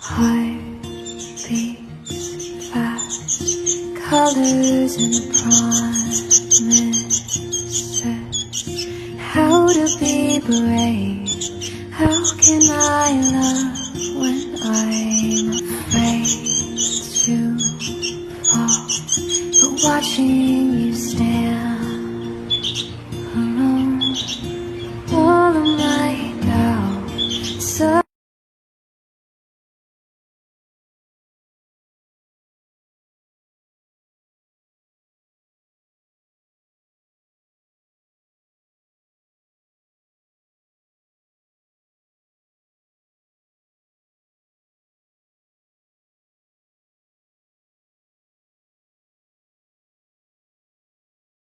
Heart beats fast, colors and promises. How to be brave, how can I